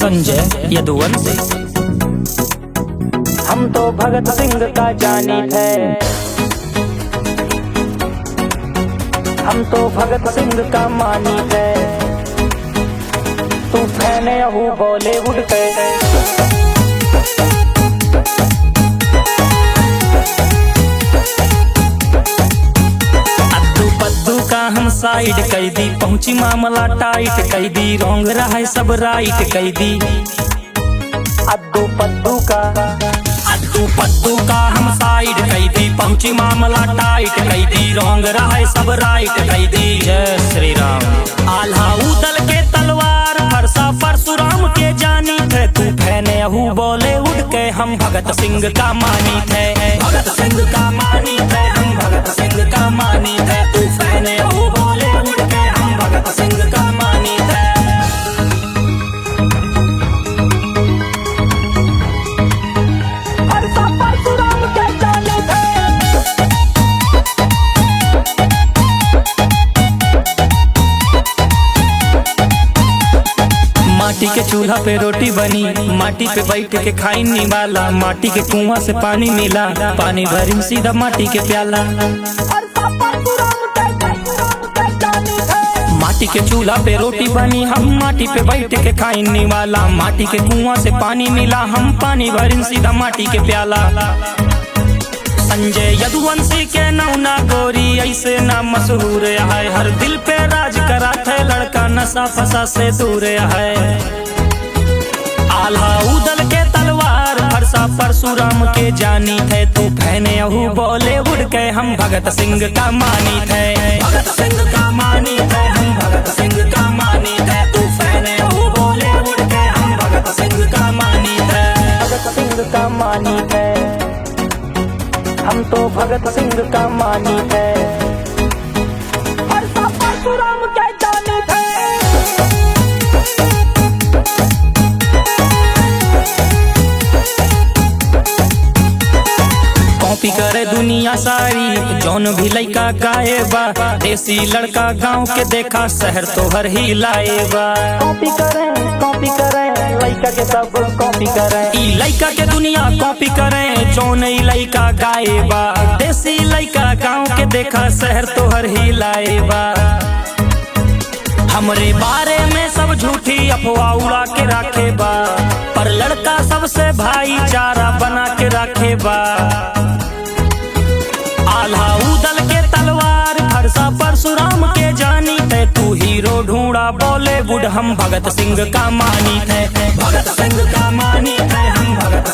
संजय यदुवंशी। हम तो भगत सिंह का जानी थे, हम तो भगत सिंह का मानी थे। तू फैने अहू बॉलीवुड के, हम साइड कैदी पहुंची मामला टाइट कैदी रोंग रहा है सब राइट कैदी। अद्दू पद्दू का हम साइड कैदी पहुंची मामला टाइट कैदी रोंग रहा है सब राइट कैदी। जय श्री राम। आल्हा उदल के तलवार फरसा परशुराम के जानी थे। तू फैने अहू बॉलीवुड के, हम भगत सिंह का मानी थे। भगत सिंह का मानी थे, हम भगत सिंह का मानी थे। तू फैने अहू बॉलीवुड के, हम भगत सिंह का मानी थे। परशुराम के जानी थे। माटी के चूल्हा पे रोटी बनी, माटी पे बैठ के खाई वाला। माटी के कुआं से पानी मिला, पानी भरी सीधा माटी के प्याला। माटी के चूल्हा पे रोटी बनी, हम माटी पे बैठ के खाई वाला। माटी के कुआं से पानी मिला, हम पानी भरी सीधा माटी के प्याला। संजय यदुवंशी के नौना गोरी ऐसे ना मशहूर है। हर दिल पे राज करा थे लड़का, नशा फसा से दूर है। आल्हा उदल के तलवार फरसा परशुराम के जानी थे। तू फैने अहू बॉलीवुड के, हम भगत सिंह का मानी थे। भगत सिंह का मानी थे, हम भगत सिंह का मानी थे। तू फैने अहू बॉलीवुड के, हम भगत सिंह का मानी थे। भगत सिंह का मानी थे, हम तो भगत सिंह का मानी थे। परशुराम के जानी थे। कॉपी करे दुनिया सारी, जौन भी लइका गाएबा। देसी लड़का गांव के देखा, शहर तो हर ही लाएबा। कॉपी करें लइका के सब कॉपी करें। ई लइका के दुनिया कॉपी करें, जौन ई लइका गाएबा। देसी लइका गांव के देखा, शहर तो हर ही लाएबा। हमरे बारे में सब झूठी अफवाह उड़ा के रखेबा, पर लड़का सबसे भाईचारा बना के रखेबा। आल्हा उदल के तलवार फरसा परशुराम के जानी थे। तू हीरो ढूंढा बॉलीवुड, हम भगत सिंह का मानी थे। भगत सिंह का मानी थे, हम भगत